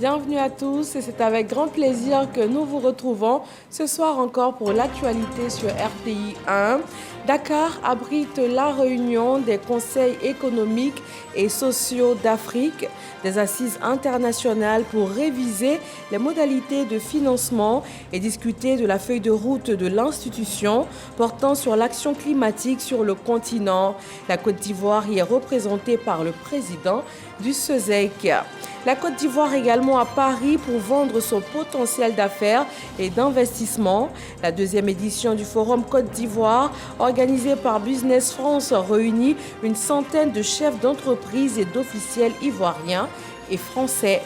Bienvenue à tous et c'est avec grand plaisir que nous vous retrouvons ce soir encore pour l'actualité sur RTI 1. Dakar abrite la réunion des conseils économiques et sociaux d'Afrique, des assises internationales pour réviser les modalités de financement et discuter de la feuille de route de l'institution portant sur l'action climatique sur le continent. La Côte d'Ivoire y est représentée par le président du SESEC. La Côte d'Ivoire également à Paris pour vendre son potentiel d'affaires et d'investissement. La deuxième édition du Forum Côte d'Ivoire, organisée par Business France, réunit une centaine de chefs d'entreprise et d'officiels ivoiriens et français.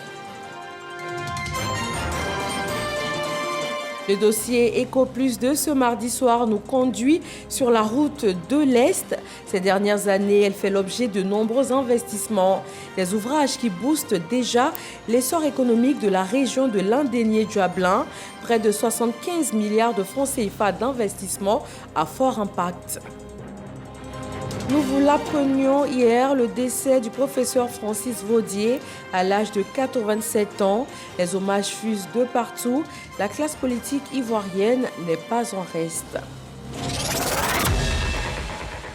Le dossier EcoPlus de ce mardi soir nous conduit sur la route de l'Est. Ces dernières années, elle fait l'objet de nombreux investissements. Des ouvrages qui boostent déjà l'essor économique de la région de l'Indénié-Duablin. Près de 75 milliards de francs CFA d'investissement à fort impact. Nous vous l'apprenions hier, le décès du professeur Francis Vaudier à l'âge de 87 ans. Les hommages fusent de partout. La classe politique ivoirienne n'est pas en reste.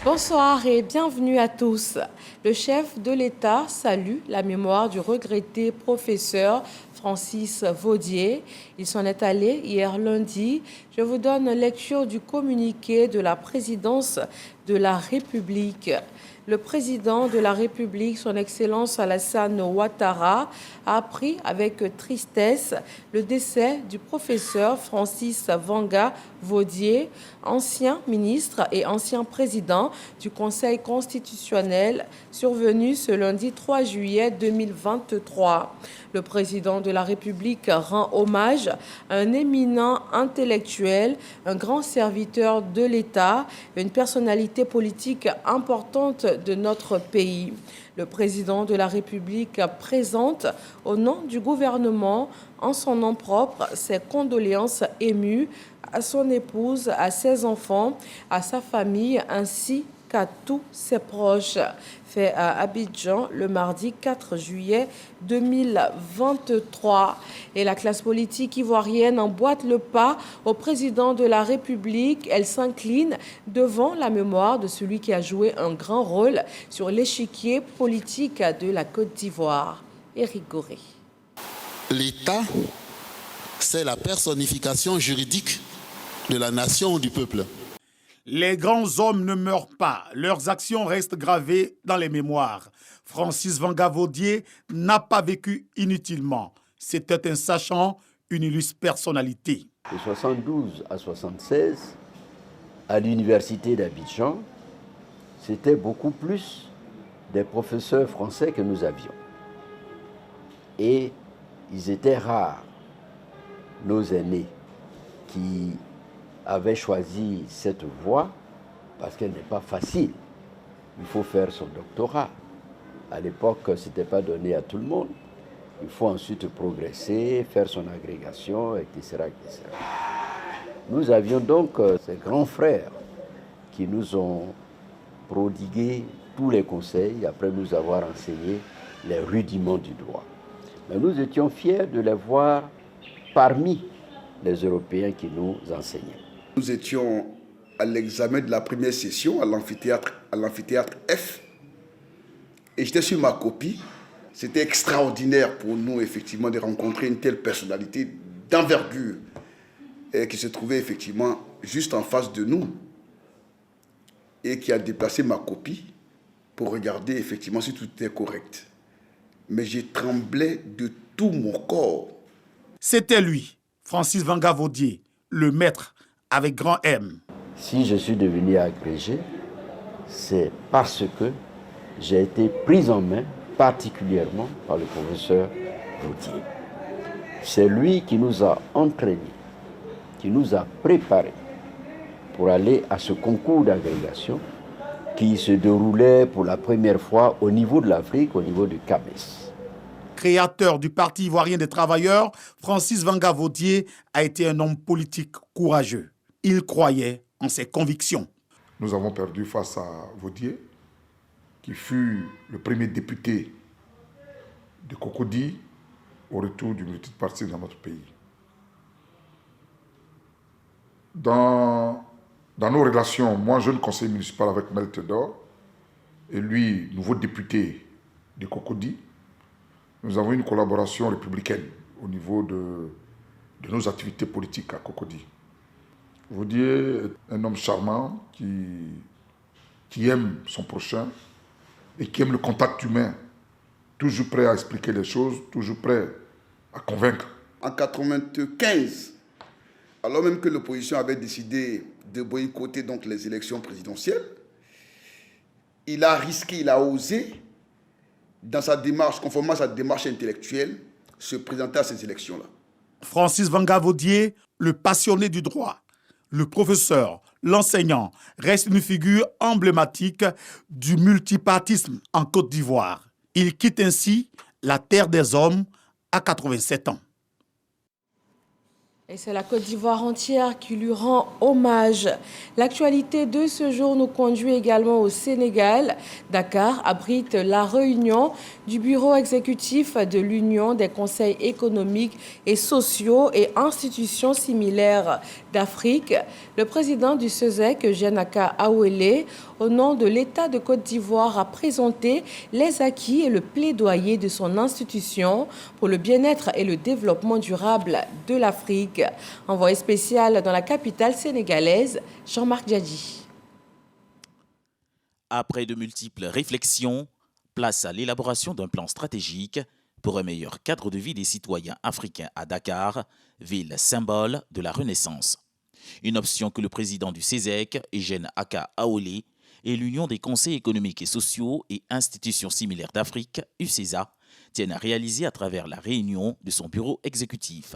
Bonsoir et bienvenue à tous. Le chef de l'État salue la mémoire du regretté professeur Francis Vaudier. Il s'en est allé hier lundi. Je vous donne lecture du communiqué de la présidence de la République. Le président de la République, son Excellence Alassane Ouattara, a appris avec tristesse le décès du professeur Francis Vanga Vaudier, ancien ministre et ancien président du Conseil constitutionnel, survenu ce lundi 3 juillet 2023. Le président de la République rend hommage à un éminent intellectuel, un grand serviteur de l'État, une personnalité politique importante de notre pays. Le président de la République présente, au nom du gouvernement, en son nom propre, ses condoléances émues à son épouse, à ses enfants, à sa famille, ainsi qu'à tous ses proches. Fait à Abidjan le mardi 4 juillet 2023. Et la classe politique ivoirienne emboîte le pas au président de la République. Elle s'incline devant la mémoire de celui qui a joué un grand rôle sur l'échiquier politique de la Côte d'Ivoire. Éric Goré. L'État, c'est la personnification juridique de la nation ou du peuple. Les grands hommes ne meurent pas, leurs actions restent gravées dans les mémoires. Francis Vanga Vaudier n'a pas vécu inutilement. C'était un sachant, une illustre personnalité. De 72 à 76, à l'université d'Abidjan, c'était beaucoup plus des professeurs français que nous avions. Et ils étaient rares, nos aînés, qui avait choisi cette voie parce qu'elle n'est pas facile. Il faut faire son doctorat. À l'époque, ce n'était pas donné à tout le monde. Il faut ensuite progresser, faire son agrégation, etc., etc. Nous avions donc ces grands frères qui nous ont prodigué tous les conseils après nous avoir enseigné les rudiments du droit. Mais nous étions fiers de les voir parmi les Européens qui nous enseignaient. Nous étions à l'examen de la première session à l'amphithéâtre F et j'étais sur ma copie. C'était extraordinaire pour nous effectivement de rencontrer une telle personnalité d'envergure qui se trouvait effectivement juste en face de nous et qui a déplacé ma copie pour regarder effectivement si tout était correct. Mais j'ai tremblé de tout mon corps. C'était lui, Francis Vanga Vaudier, le maître avec grand M. Si je suis devenu agrégé, c'est parce que j'ai été pris en main particulièrement par le professeur Vaudier. C'est lui qui nous a entraînés, qui nous a préparés pour aller à ce concours d'agrégation qui se déroulait pour la première fois au niveau de l'Afrique, au niveau du CAMES. Créateur du Parti ivoirien des travailleurs, Francis Vanga Vaudier a été un homme politique courageux. Il croyait en ses convictions. Nous avons perdu face à Vaudier, qui fut le premier député de Cocody au retour du multipartisme dans notre pays. Dans nos relations, moi, jeune conseiller municipal avec Mel Théodore, et lui, nouveau député de Cocody, nous avons une collaboration républicaine au niveau de nos activités politiques à Cocody. Vaudier est un homme charmant qui aime son prochain et qui aime le contact humain, toujours prêt à expliquer les choses, toujours prêt à convaincre. En 1995, alors même que l'opposition avait décidé de boycotter donc les élections présidentielles, il a risqué, il a osé, dans sa démarche, conformément à sa démarche intellectuelle, se présenter à ces élections-là. Francis Vangavordier, le passionné du droit, le professeur, l'enseignant, reste une figure emblématique du multipartisme en Côte d'Ivoire. Il quitte ainsi la terre des hommes à 87 ans. Et c'est la Côte d'Ivoire entière qui lui rend hommage. L'actualité de ce jour nous conduit également au Sénégal. Dakar abrite la réunion du bureau exécutif de l'Union des conseils économiques et sociaux et institutions similaires d'Afrique. Le président du CESEC, Eugène Aka Awele, au nom de l'État de Côte d'Ivoire, a présenté les acquis et le plaidoyer de son institution pour le bien-être et le développement durable de l'Afrique. Envoyé spécial dans la capitale sénégalaise, Jean-Marc Djadji. Après de multiples réflexions, place à l'élaboration d'un plan stratégique pour un meilleur cadre de vie des citoyens africains à Dakar, ville symbole de la Renaissance. Une option que le président du CESEC, Eugène Aka Awele, et l'Union des conseils économiques et sociaux et institutions similaires d'Afrique, UCESA, tiennent à réaliser à travers la réunion de son bureau exécutif.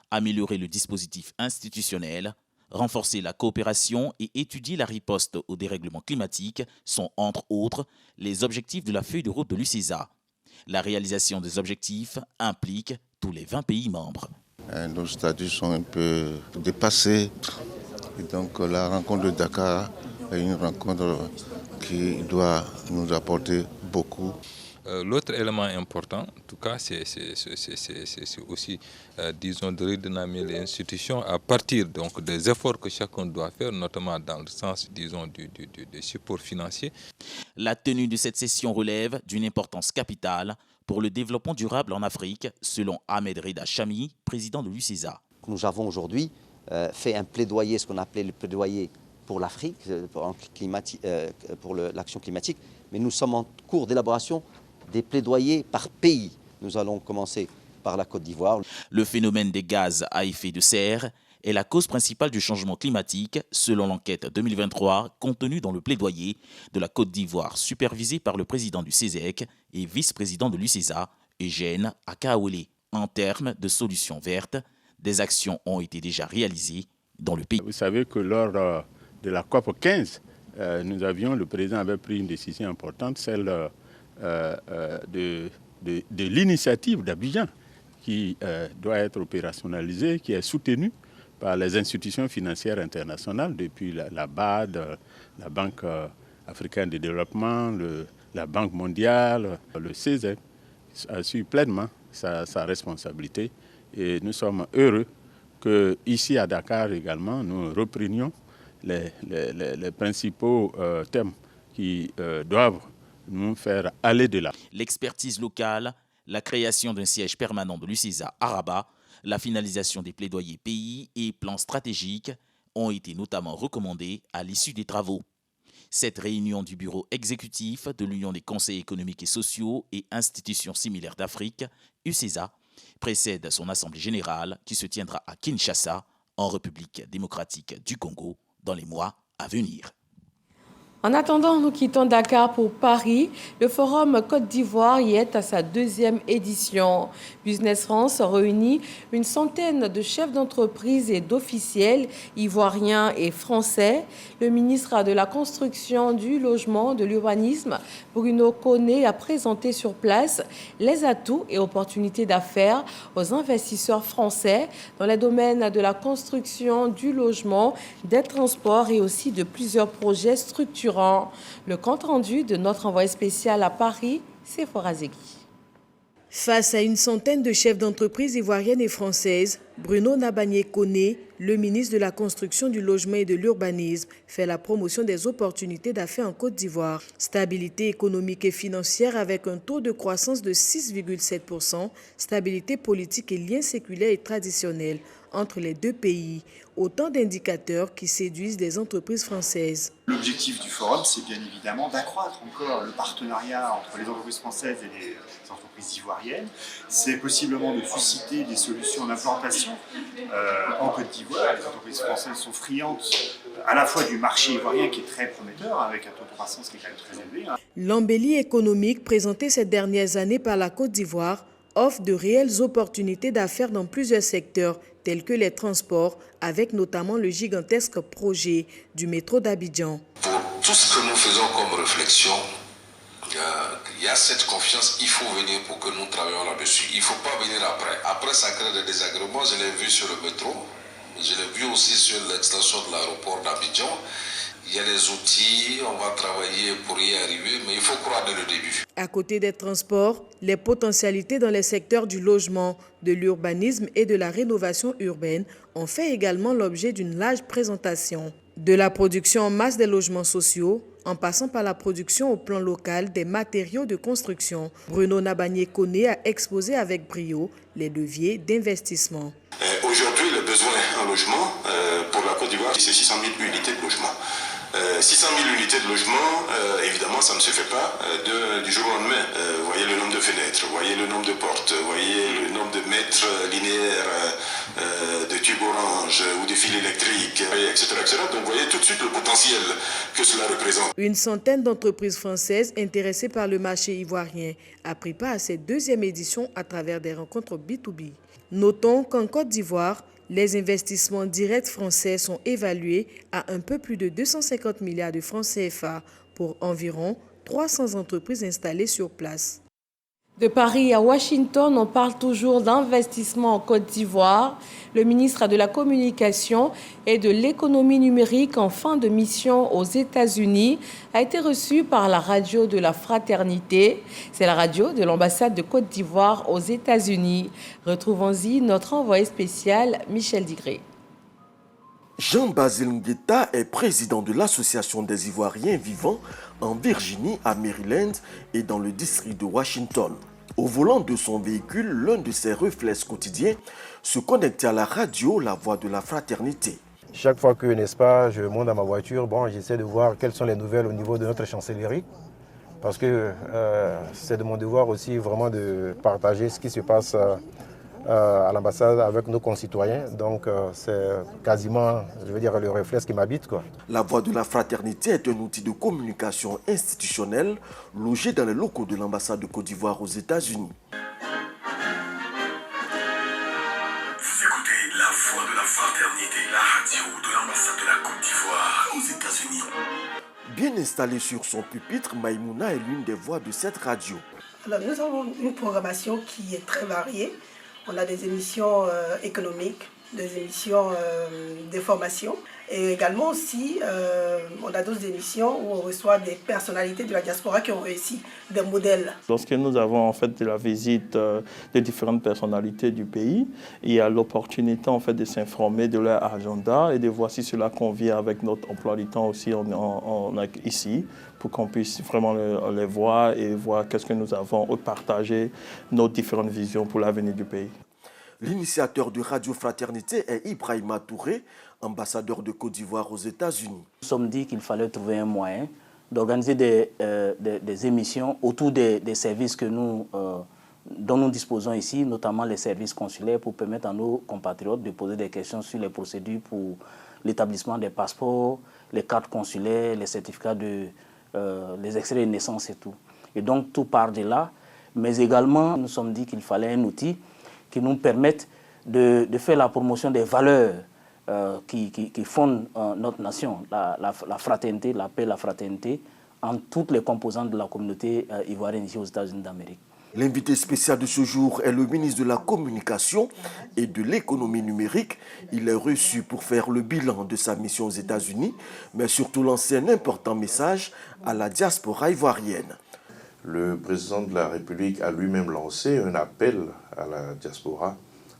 Améliorer le dispositif institutionnel, renforcer la coopération et étudier la riposte au dérèglement climatique sont, entre autres, les objectifs de la feuille de route de l'UCESA. La réalisation des objectifs implique tous les 20 pays membres. Nos statuts sont un peu dépassés. Et donc la rencontre de Dakar est une rencontre qui doit nous apporter beaucoup. L'autre élément important, en tout cas, c'est aussi, disons, de redynamiser les institutions à partir donc, des efforts que chacun doit faire, notamment dans le sens, disons, du support financier. La tenue de cette session relève d'une importance capitale pour le développement durable en Afrique, selon Ahmed Reda Chami, président de l'UCESA. Nous avons aujourd'hui fait un plaidoyer, ce qu'on appelait le plaidoyer pour l'Afrique, pour l'action climatique, mais nous sommes en cours d'élaboration des plaidoyers par pays. Nous allons commencer par la Côte d'Ivoire. Le phénomène des gaz à effet de serre est la cause principale du changement climatique, selon l'enquête 2023 contenue dans le plaidoyer de la Côte d'Ivoire, supervisé par le président du CESEC et vice-président de l'UCESA, Eugène Aka Awele. En termes de solutions vertes, des actions ont été déjà réalisées dans le pays. Vous savez que lors de la COP 15, le président avait pris une décision importante, celle de l'initiative d'Abidjan qui doit être opérationnalisée, qui est soutenue par les institutions financières internationales depuis la BAD, la Banque africaine de développement, la Banque mondiale. Le CESEC assume pleinement sa responsabilité et nous sommes heureux qu'ici à Dakar également, nous reprenions les principaux thèmes qui doivent nous faire aller de là. L'expertise locale, la création d'un siège permanent de l'UCESA à Rabat, la finalisation des plaidoyers pays et plans stratégiques ont été notamment recommandés à l'issue des travaux. Cette réunion du bureau exécutif de l'Union des conseils économiques et sociaux et institutions similaires d'Afrique, UCESA, précède son assemblée générale qui se tiendra à Kinshasa, en République démocratique du Congo, dans les mois à venir. En attendant, nous quittons Dakar pour Paris. Le Forum Côte d'Ivoire y est à sa 2e édition. Business France réunit une centaine de chefs d'entreprise et d'officiels ivoiriens et français. Le ministre de la Construction, du Logement, de l'Urbanisme, Bruno Koné, a présenté sur place les atouts et opportunités d'affaires aux investisseurs français dans les domaines de la construction, du logement, des transports et aussi de plusieurs projets structurants. Le compte rendu de notre envoyé spécial à Paris, c'est Forazegui. Face à une centaine de chefs d'entreprise ivoiriennes et françaises, Bruno Nabagné-Koné, le ministre de la Construction, du Logement et de l'Urbanisme, fait la promotion des opportunités d'affaires en Côte d'Ivoire. Stabilité économique et financière avec un taux de croissance de 6,7%, stabilité politique et liens séculaires et traditionnels entre les deux pays. Autant d'indicateurs qui séduisent les entreprises françaises. L'objectif du forum, c'est bien évidemment d'accroître encore le partenariat entre les entreprises françaises et les entreprises ivoiriennes. C'est possiblement de susciter des solutions d'implantation en Côte d'Ivoire. Les entreprises françaises sont friandes à la fois du marché ivoirien qui est très prometteur, avec un taux de croissance qui est quand même très élevé. L'embellie économique présentée ces dernières années par la Côte d'Ivoire offre de réelles opportunités d'affaires dans plusieurs secteurs, tels que les transports, avec notamment le gigantesque projet du métro d'Abidjan. Pour tout ce que nous faisons comme réflexion, il y a cette confiance, il faut venir pour que nous travaillions là-dessus. Il ne faut pas venir après. Après, ça crée des désagréments. Je l'ai vu sur le métro, je l'ai vu aussi sur l'extension de l'aéroport d'Abidjan. Il y a les outils, on va travailler pour y arriver, mais il faut croire dès le début. À côté des transports, les potentialités dans les secteurs du logement, de l'urbanisme et de la rénovation urbaine ont fait également l'objet d'une large présentation. De la production en masse des logements sociaux, en passant par la production au plan local des matériaux de construction, Bruno Nabagné-Koné a exposé avec brio les leviers d'investissement. Aujourd'hui, le besoin en logement pour la Côte d'Ivoire, c'est 600 000 unités de logement. 600 000 unités de logement, évidemment, ça ne se fait pas du jour au lendemain. Voyez le nombre de fenêtres, voyez le nombre de portes, voyez le nombre de mètres linéaires de tubes orange ou de fils électriques, etc., etc. Donc, vous voyez tout de suite le potentiel que cela représente. Une centaine d'entreprises françaises intéressées par le marché ivoirien a pris part à cette deuxième édition à travers des rencontres B2B. Notons qu'en Côte d'Ivoire, les investissements directs français sont évalués à un peu plus de 250 milliards de francs CFA pour environ 300 entreprises installées sur place. De Paris à Washington, on parle toujours d'investissement en Côte d'Ivoire. Le ministre de la Communication et de l'Économie numérique en fin de mission aux États-Unis a été reçu par la radio de la Fraternité. C'est la radio de l'ambassade de Côte d'Ivoire aux États-Unis. Retrouvons-y notre envoyé spécial, Michel Digré. Jean-Basile Ngueta est président de l'Association des Ivoiriens vivant en Virginie, à Maryland et dans le district de Washington. Au volant de son véhicule, l'un de ses réflexes quotidiens, se connecter à la radio, la voix de la fraternité. Chaque fois que, n'est-ce pas, je monte dans ma voiture, j'essaie de voir quelles sont les nouvelles au niveau de notre chancellerie. Parce que c'est de mon devoir aussi vraiment de partager ce qui se passe à l'ambassade avec nos concitoyens. Donc c'est quasiment, je veux dire, le réflexe qui m'habite, quoi. La voix de la fraternité est un outil de communication institutionnelle logé dans les locaux de l'ambassade de Côte d'Ivoire aux États-Unis. Vous écoutez la voix de la fraternité, la radio de l'ambassade de la Côte d'Ivoire aux États-Unis. Bien installée sur son pupitre, Maïmouna est l'une des voix de cette radio. Alors, nous avons une programmation qui est très variée. On a des émissions économiques, des émissions de formation et également aussi on a d'autres émissions où on reçoit des personnalités de la diaspora qui ont réussi, des modèles. Lorsque nous avons en fait de la visite de différentes personnalités du pays, il y a l'opportunité en fait de s'informer de leur agenda et de voir si cela convient avec notre emploi du temps aussi ici, pour qu'on puisse vraiment les voir et voir qu'est-ce que nous avons ou partager nos différentes visions pour l'avenir du pays. L'initiateur de Radio Fraternité est Ibrahima Touré, ambassadeur de Côte d'Ivoire aux États-Unis. Nous nous sommes dit qu'il fallait trouver un moyen d'organiser des émissions autour des services dont nous disposons ici, notamment les services consulaires, pour permettre à nos compatriotes de poser des questions sur les procédures pour l'établissement des passeports, les cartes consulaires, les certificats les extraits de naissance et tout. Et donc tout part de là. Mais également, nous nous sommes dit qu'il fallait un outil qui nous permette de faire la promotion des valeurs qui fondent notre nation, la fraternité, la paix, la fraternité, en toutes les composantes de la communauté ivoirienne ici aux États-Unis d'Amérique. L'invité spécial de ce jour est le ministre de la Communication et de l'Économie numérique. Il est reçu pour faire le bilan de sa mission aux États-Unis, mais surtout lancer un important message à la diaspora ivoirienne. le président de la République a lui-même lancé un appel à la diaspora,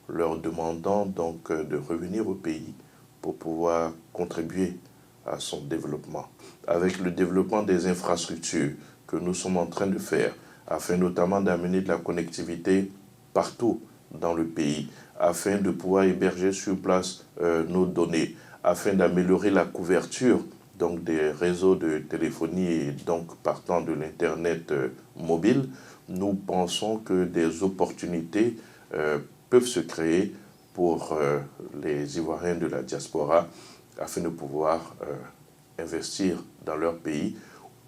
leur demandant donc de revenir au pays pour pouvoir contribuer à son développement. Avec le développement des infrastructures que nous sommes en train de faire, afin notamment d'amener de la connectivité partout dans le pays, afin de pouvoir héberger sur place nos données, afin d'améliorer la couverture donc des réseaux de téléphonie et donc partant de l'Internet mobile, nous pensons que des opportunités peuvent se créer pour les Ivoiriens de la diaspora afin de pouvoir investir dans leur pays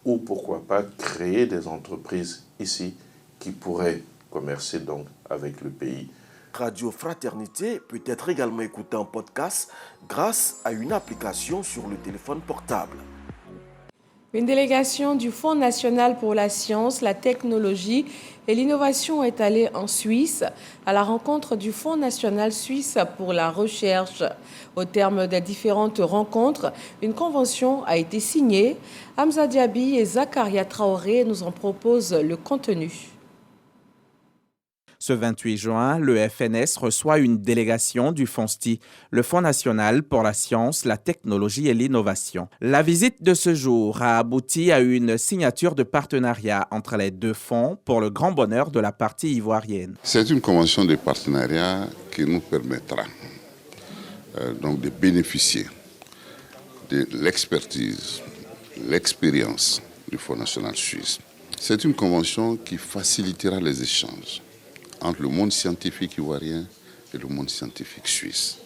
ou pourquoi pas créer des entreprises ici qui pourraient commercer donc avec le pays. Radio Fraternité peut être également écoutée en podcast grâce à une application sur le téléphone portable. Une délégation du Fonds national pour la science, la technologie et l'innovation est allée en Suisse à la rencontre du Fonds national suisse pour la recherche. Au terme des différentes rencontres, une convention a été signée. Hamza Diaby et Zakaria Traoré nous en proposent le contenu. Ce 28 juin, le FNS reçoit une délégation du FONSTI, le Fonds national pour la science, la technologie et l'innovation. La visite de ce jour a abouti à une signature de partenariat entre les deux fonds pour le grand bonheur de la partie ivoirienne. C'est une convention de partenariat qui nous permettra donc de bénéficier de l'expertise, l'expérience du Fonds national suisse. C'est une convention qui facilitera les échanges entre le monde scientifique ivoirien et le monde scientifique suisse.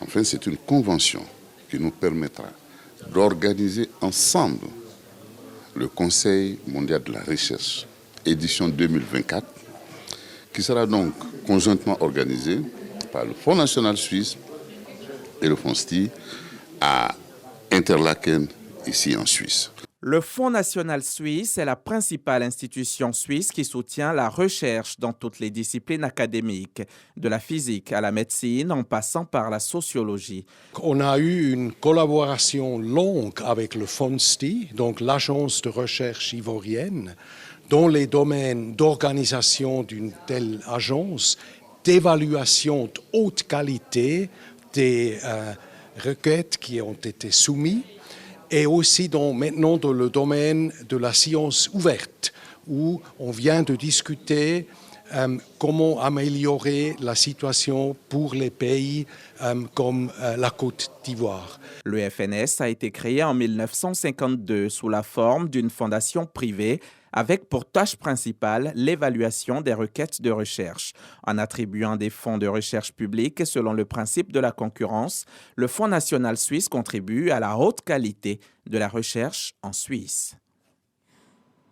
Enfin, c'est une convention qui nous permettra d'organiser ensemble le Conseil mondial de la recherche, édition 2024, qui sera donc conjointement organisé par le Fonds national suisse et le FONSTI à Interlaken, ici en Suisse. Le Fonds national suisse est la principale institution suisse qui soutient la recherche dans toutes les disciplines académiques, de la physique à la médecine en passant par la sociologie. On a eu une collaboration longue avec le FONSTI, donc l'agence de recherche ivoirienne, dans les domaines d'organisation d'une telle agence, d'évaluation de haute qualité des requêtes qui ont été soumises, et aussi maintenant dans le domaine de la science ouverte, où on vient de discuter comment améliorer la situation pour les pays comme la Côte d'Ivoire. Le FNS a été créé en 1952 sous la forme d'une fondation privée avec pour tâche principale l'évaluation des requêtes de recherche. En attribuant des fonds de recherche publics selon le principe de la concurrence, le Fonds national suisse contribue à la haute qualité de la recherche en Suisse.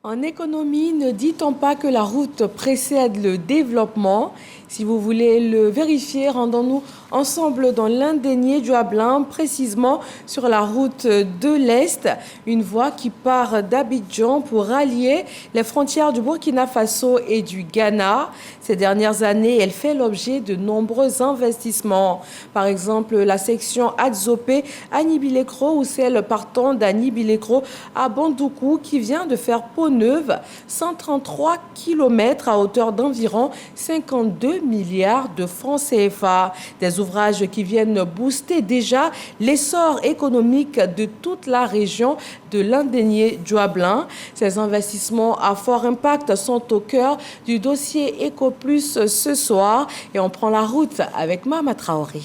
En économie, ne dit-on pas que la route précède le développement? Si vous voulez le vérifier, rendons-nous ensemble dans l'Indénié Djoablin, précisément sur la route de l'Est, une voie qui part d'Abidjan pour rallier les frontières du Burkina Faso et du Ghana. Ces dernières années, elle fait l'objet de nombreux investissements. Par exemple, la section Adzopé à Nibilekro ou celle partant d'Anibilekro à Bandoukou qui vient de faire peau neuve, 133 km à hauteur d'environ 52 milliards de francs CFA. Des ouvrages qui viennent booster déjà l'essor économique de toute la région de l'Indénié Djoablin. Ces investissements à fort impact sont au cœur du dossier EcoPlus ce soir et on prend la route avec Mama Traoré.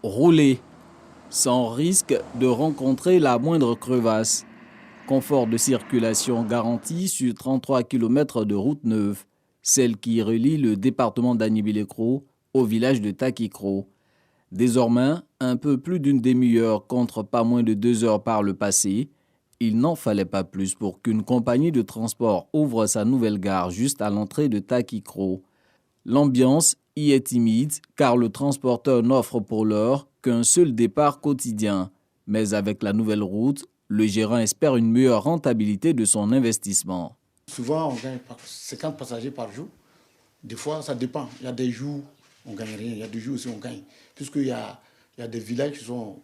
Rouler sans risque de rencontrer la moindre crevasse. Confort de circulation garanti sur 33 km de route neuve, celle qui relie le département d'Anibilekro au village de Takikro. Désormais, un peu plus d'une demi-heure contre pas moins de 2 heures par le passé, il n'en fallait pas plus pour qu'une compagnie de transport ouvre sa nouvelle gare juste à l'entrée de Takikro. L'ambiance y est timide car le transporteur n'offre pour l'heure qu'un seul départ quotidien. Mais avec la nouvelle route, le gérant espère une meilleure rentabilité de son investissement. Souvent, on gagne 50 passagers par jour. Des fois, ça dépend. Il y a des jours, on ne gagne rien. Il y a des jours aussi on gagne. Puisqu'il y a des villages qui sont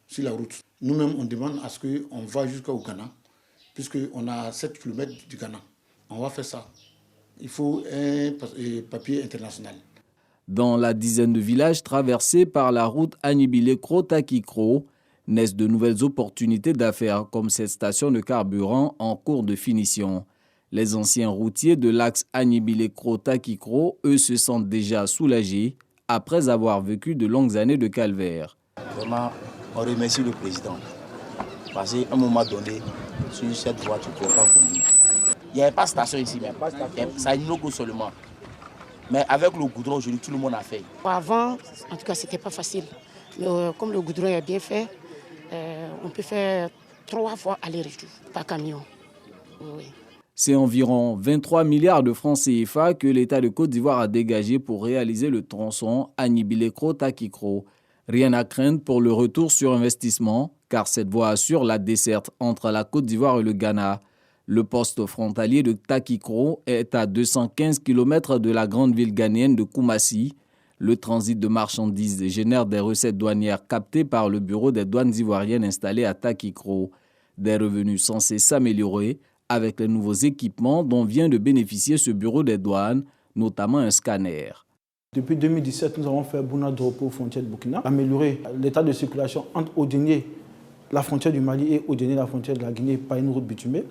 sur la route. Nous-mêmes, on demande à ce qu'on va jusqu'au Ghana, puisqu'on a 7 km du Ghana. On va faire ça. Il faut un papier international. Dans la dizaine de villages traversés par la route Anibile-Kro-Takikro, naissent de nouvelles opportunités d'affaires comme cette station de carburant en cours de finition. Les anciens routiers de l'axe Anibile-Kro-Takikro, eux, se sentent déjà soulagés après avoir vécu de longues années de calvaire. Vraiment, on remercie le président. Parce qu'à un moment donné, sur cette voie, tu ne peux pas conduire. Il n'y avait pas de station ici, mais ça a une logo seulement. Mais avec le goudron, aujourd'hui, tout le monde a fait. Avant, en tout cas, ce n'était pas facile. Mais comme le goudron est bien fait, on peut faire 3 fois aller-retour par camion. Oui. C'est environ 23 milliards de francs CFA que l'État de Côte d'Ivoire a dégagé pour réaliser le tronçon Anibile-Kro-Takikro. Rien à craindre pour le retour sur investissement, car cette voie assure la desserte entre la Côte d'Ivoire et le Ghana. Le poste frontalier de Takikro est à 215 km de la grande ville ghanéenne de Koumassi. Le transit de marchandises génère des recettes douanières captées par le bureau des douanes ivoiriennes installé à Takikro. Des revenus censés s'améliorer avec les nouveaux équipements dont vient de bénéficier ce bureau des douanes, notamment un scanner. Depuis 2017, nous avons fait Bouna-Dropo aux frontières de Burkina, améliorer l'état de circulation entre Odénié, la frontière du Mali, et Odénié, la frontière de la Guinée, par une route bitumée.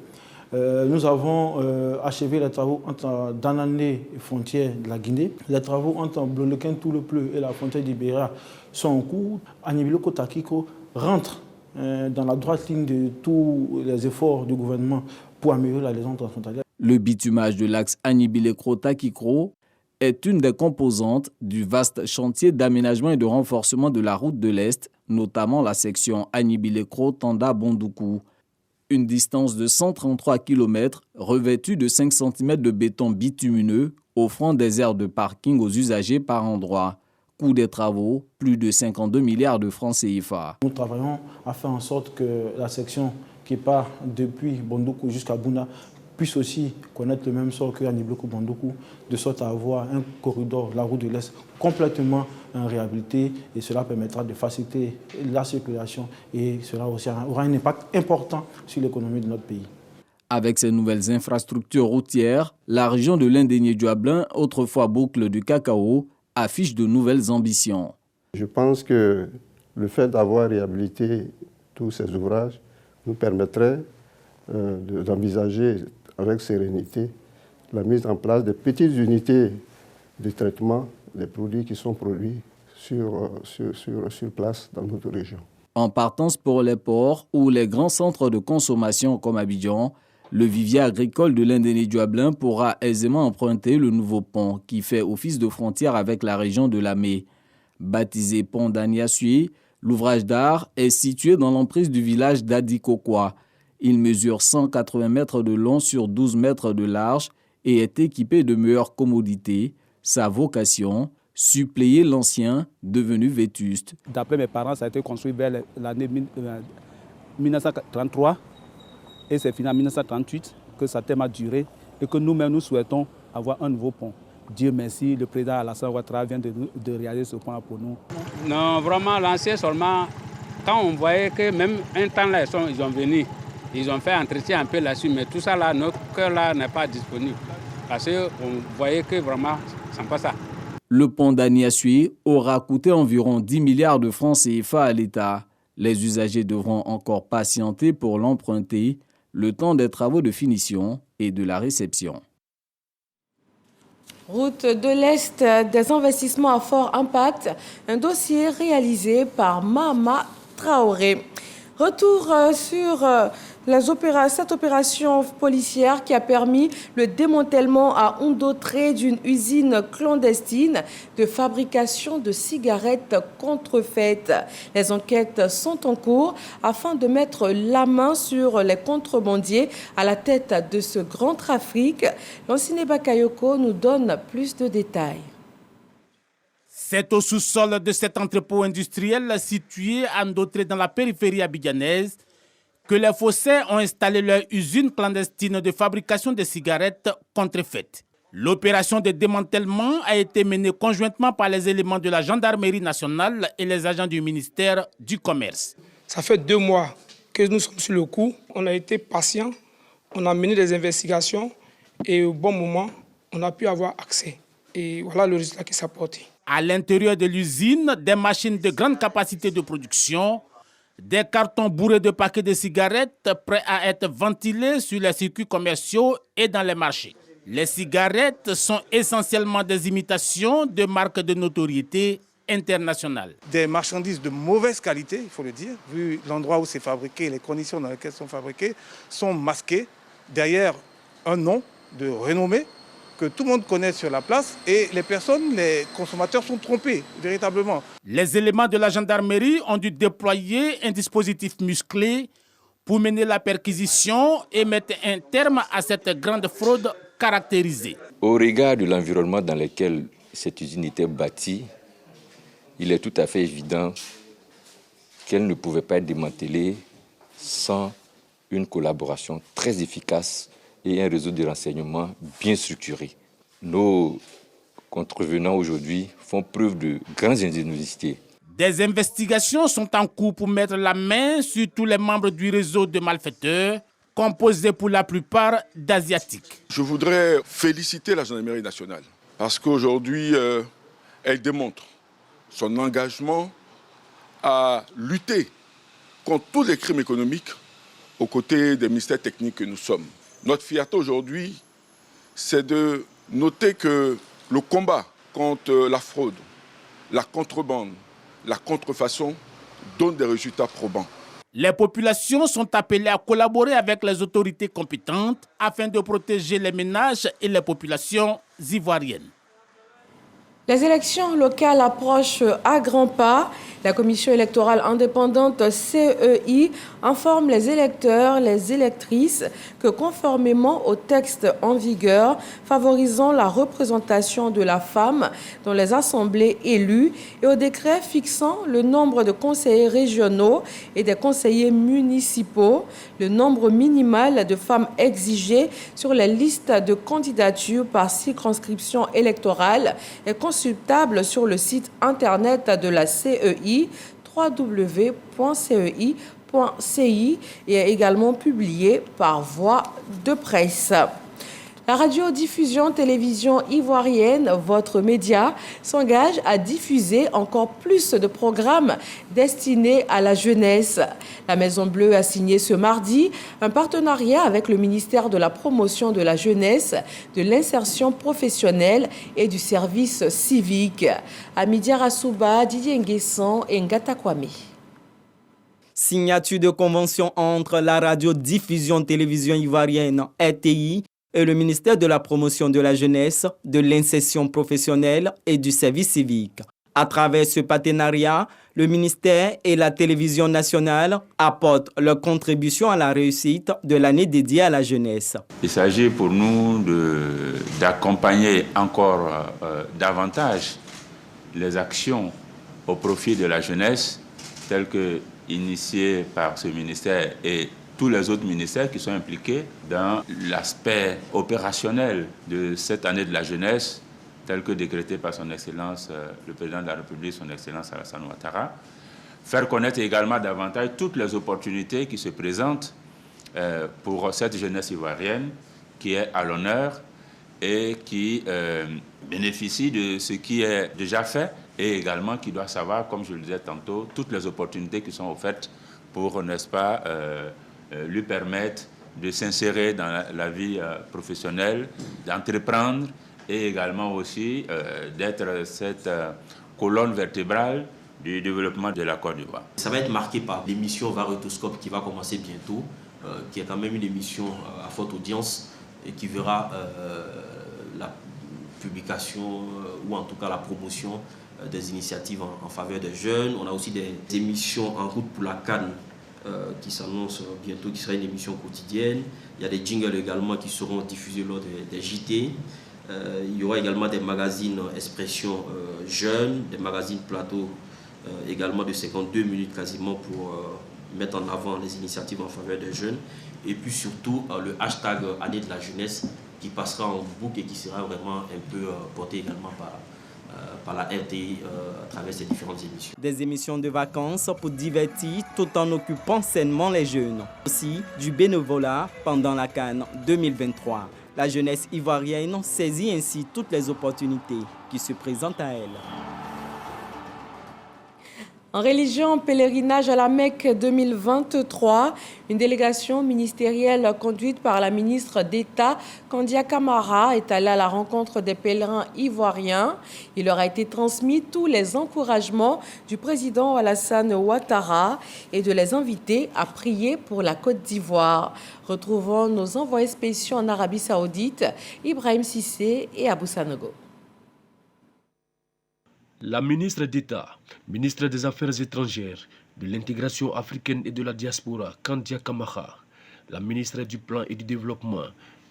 Nous avons achevé les travaux entre Danané et frontière de la Guinée. Les travaux entre Blolequin, Toulepleu et la frontière d'Ibéria sont en cours. Anibile-Kro-Takikro rentre dans la droite ligne de tous les efforts du gouvernement pour améliorer la liaison transfrontalière. Le bitumage de l'axe Anibile-Kro-Takikro est une des composantes du vaste chantier d'aménagement et de renforcement de la route de l'Est, notamment la section Anibile-Kro-Tanda-Bondoukou. Une distance de 133 km revêtue de 5 cm de béton bitumineux, offrant des aires de parking aux usagers par endroits. Coût des travaux, plus de 52 milliards de francs CFA. Nous travaillons à faire en sorte que la section qui part depuis Bondoukou jusqu'à Bouna puisse aussi connaître le même sort que Anibile-Kro-Bondoukou, de sorte à avoir un corridor, la route de l'Est, complètement réhabilité, et cela permettra de faciliter la circulation et cela aussi aura un impact important sur l'économie de notre pays. Avec ces nouvelles infrastructures routières, la région de l'Indénié-Duablin, autrefois boucle du cacao, affiche de nouvelles ambitions. Je pense que le fait d'avoir réhabilité tous ces ouvrages nous permettrait d'envisager avec sérénité la mise en place de petites unités de traitement des produits qui sont produits sur place dans notre région. En partance pour les ports ou les grands centres de consommation comme Abidjan, le vivier agricole de l'Indénié-Duablin pourra aisément emprunter le nouveau pont qui fait office de frontière avec la région de Lamé. Baptisé pont d'Aniassué, l'ouvrage d'art est situé dans l'emprise du village d'Adikokwa. Il mesure 180 mètres de long sur 12 mètres de large et est équipé de meilleures commodités. Sa vocation, suppléer l'ancien devenu vétuste. D'après mes parents, ça a été construit vers l'année 1933 et c'est fini en 1938 que ça a duré et que nous-mêmes nous souhaitons avoir un nouveau pont. Dieu merci, le président Alassane Ouattara vient de réaliser ce pont pour nous. Non, vraiment, l'ancien seulement, quand on voyait que même un temps là, ils ont venu, ils ont fait entretien un peu là-dessus, mais tout ça là, notre cœur là n'est pas disponible. Parce qu'on voyait que vraiment, ça n'est pas ça. Le pont d'Aniassué aura coûté environ 10 milliards de francs CFA à l'État. Les usagers devront encore patienter pour l'emprunter, le temps des travaux de finition et de la réception. Route de l'Est, des investissements à fort impact, un dossier réalisé par Mama Traoré. Retour sur cette opération policière qui a permis le démantèlement à Ondotré d'une usine clandestine de fabrication de cigarettes contrefaites. Les enquêtes sont en cours afin de mettre la main sur les contrebandiers à la tête de ce grand trafic. Lanciné Bakayoko nous donne plus de détails. C'est au sous-sol de cet entrepôt industriel situé à Ondotré dans la périphérie abidjanaise que les faussaires ont installé leur usine clandestine de fabrication de cigarettes contrefaites. L'opération de démantèlement a été menée conjointement par les éléments de la gendarmerie nationale et les agents du ministère du Commerce. Ça fait 2 mois que nous sommes sur le coup. On a été patients, on a mené des investigations et au bon moment, on a pu avoir accès. Et voilà le résultat qui s'est apporté. À l'intérieur de l'usine, des machines de grande capacité de production, des cartons bourrés de paquets de cigarettes prêts à être ventilés sur les circuits commerciaux et dans les marchés. Les cigarettes sont essentiellement des imitations de marques de notoriété internationale. Des marchandises de mauvaise qualité, il faut le dire, vu l'endroit où c'est fabriqué, les conditions dans lesquelles sont fabriquées, sont masquées derrière un nom de renommée que tout le monde connaît sur la place et les consommateurs sont trompés, véritablement. Les éléments de la gendarmerie ont dû déployer un dispositif musclé pour mener la perquisition et mettre un terme à cette grande fraude caractérisée. Au regard de l'environnement dans lequel cette usine était bâtie, il est tout à fait évident qu'elle ne pouvait pas être démantelée sans une collaboration très efficace et un réseau de renseignement bien structuré. Nos contrevenants aujourd'hui font preuve de grandes ingéniosités. Des investigations sont en cours pour mettre la main sur tous les membres du réseau de malfaiteurs, composé pour la plupart d'Asiatiques. Je voudrais féliciter la gendarmerie nationale parce qu'aujourd'hui, elle démontre son engagement à lutter contre tous les crimes économiques aux côtés des ministères techniques que nous sommes. Notre fierté aujourd'hui, c'est de noter que le combat contre la fraude, la contrebande, la contrefaçon donne des résultats probants. Les populations sont appelées à collaborer avec les autorités compétentes afin de protéger les ménages et les populations ivoiriennes. Les élections locales approchent à grands pas. La commission électorale indépendante CEI informe les électeurs, les électrices que conformément au texte en vigueur favorisant la représentation de la femme dans les assemblées élues et au décret fixant le nombre de conseillers régionaux et des conseillers municipaux, le nombre minimal de femmes exigé sur les listes de candidatures par circonscription électorale est consultable sur le site internet de la CEI www.cei.ci et est également publié par voie de presse. La radiodiffusion télévision ivoirienne, votre média, s'engage à diffuser encore plus de programmes destinés à la jeunesse. La Maison Bleue a signé ce mardi un partenariat avec le ministère de la Promotion de la Jeunesse, de l'Insertion professionnelle et du Service civique. Amidia Rassouba, Didier Nguessan et Ngata Kwame. Signature de convention entre la radiodiffusion télévision ivoirienne RTI et le ministère de la Promotion de la Jeunesse, de l'Insertion professionnelle et du Service civique. À travers ce partenariat, le ministère et la télévision nationale apportent leur contribution à la réussite de l'année dédiée à la jeunesse. Il s'agit pour nous d'accompagner encore davantage les actions au profit de la jeunesse, telles que initiées par ce ministère et tous les autres ministères qui sont impliqués dans l'aspect opérationnel de cette année de la jeunesse, tel que décrété par son Excellence, le Président de la République, son Excellence Alassane Ouattara. Faire connaître également davantage toutes les opportunités qui se présentent pour cette jeunesse ivoirienne qui est à l'honneur et qui bénéficie de ce qui est déjà fait et également qui doit savoir, comme je le disais tantôt, toutes les opportunités qui sont offertes pour, n'est-ce pas, lui permettre de s'insérer dans la vie professionnelle, d'entreprendre et également aussi d'être cette colonne vertébrale du développement de la Côte d'Ivoire. Ça va être marqué par l'émission Varotoscope qui va commencer bientôt, qui est quand même une émission à forte audience et qui verra la publication ou en tout cas la promotion des initiatives en faveur des jeunes. On a aussi des émissions en route pour la Cannes qui s'annonce bientôt, qui sera une émission quotidienne. Il y a des jingles également qui seront diffusés lors des JT. Il y aura également des magazines Expression jeunes, des magazines plateau également de 52 minutes quasiment pour mettre en avant les initiatives en faveur des jeunes. Et puis surtout le hashtag Année de la jeunesse qui passera en boucle et qui sera vraiment un peu porté également par la RTI à travers ces différentes émissions. Des émissions de vacances pour divertir tout en occupant sainement les jeunes. Aussi du bénévolat pendant la CAN 2023. La jeunesse ivoirienne saisit ainsi toutes les opportunités qui se présentent à elle. En religion, pèlerinage à la Mecque 2023, une délégation ministérielle conduite par la ministre d'État Kandia Camara est allée à la rencontre des pèlerins ivoiriens. Il leur a été transmis tous les encouragements du président Alassane Ouattara et de les inviter à prier pour la Côte d'Ivoire. Retrouvons nos envoyés spéciaux en Arabie Saoudite, Ibrahim Sissé et Abou Sanogo. La ministre d'État, ministre des Affaires étrangères, de l'intégration africaine et de la diaspora, Kandia Camara, la ministre du Plan et du Développement,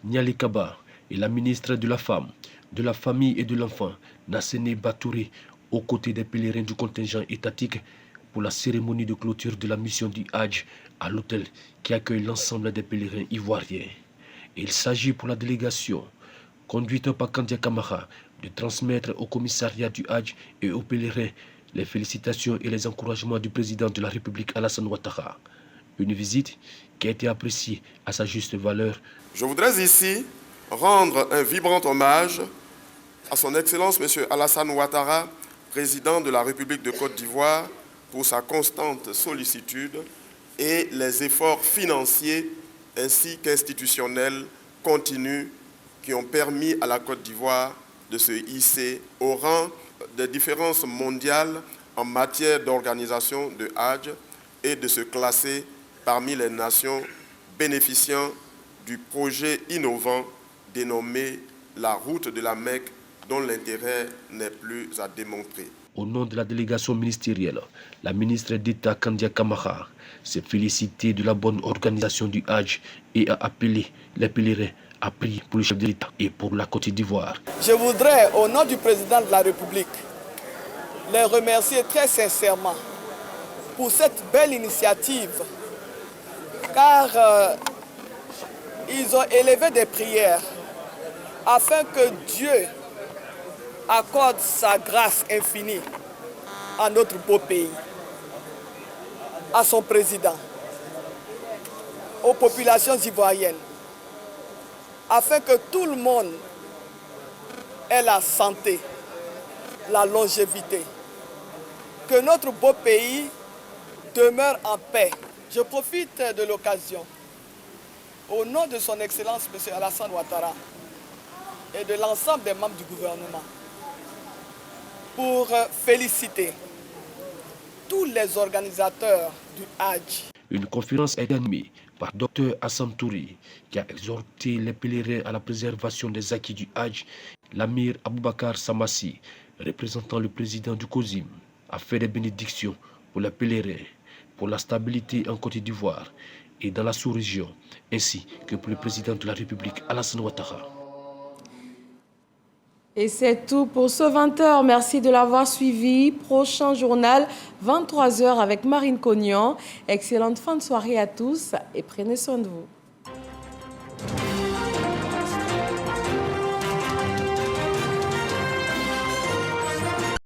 Niali Kaba, et la ministre de la Femme, de la Famille et de l'Enfant, Nassene Batouré, aux côtés des pèlerins du contingent étatique pour la cérémonie de clôture de la mission du Hajj à l'hôtel qui accueille l'ensemble des pèlerins ivoiriens. Il s'agit pour la délégation, conduite par Kandia Camara, de transmettre au commissariat du Hajj et aux pèlerins les félicitations et les encouragements du président de la République Alassane Ouattara. Une visite qui a été appréciée à sa juste valeur. Je voudrais ici rendre un vibrant hommage à son Excellence M. Alassane Ouattara, président de la République de Côte d'Ivoire, pour sa constante sollicitude et les efforts financiers ainsi qu'institutionnels continus qui ont permis à la Côte d'Ivoire de se hisser au rang des différences mondiales en matière d'organisation de Hajj et de se classer parmi les nations bénéficiant du projet innovant dénommé la route de la Mecque, dont l'intérêt n'est plus à démontrer. Au nom de la délégation ministérielle, la ministre d'État Kandia Camara s'est félicitée de la bonne organisation du Hajj et a appelé les pèlerins à prier pour le chef de l'État et pour la Côte d'Ivoire. Je voudrais, au nom du président de la République, les remercier très sincèrement pour cette belle initiative, car ils ont élevé des prières afin que Dieu accorde sa grâce infinie à notre beau pays, à son président, aux populations ivoiriennes, afin que tout le monde ait la santé, la longévité, que notre beau pays demeure en paix. Je profite de l'occasion, au nom de son Excellence M. Alassane Ouattara et de l'ensemble des membres du gouvernement, pour féliciter tous les organisateurs du Hajj. Une conférence est animée par Dr Hassan Touri, qui a exhorté les pèlerins à la préservation des acquis du Hajj. L'amir Aboubakar Samassi, représentant le président du COSIM, a fait des bénédictions pour les pèlerins, pour la stabilité en Côte d'Ivoire et dans la sous-région, ainsi que pour le président de la République Alassane Ouattara. Et c'est tout pour ce 20h. Merci de l'avoir suivi. Prochain journal, 23h avec Marine Cognan. Excellente fin de soirée à tous et prenez soin de vous.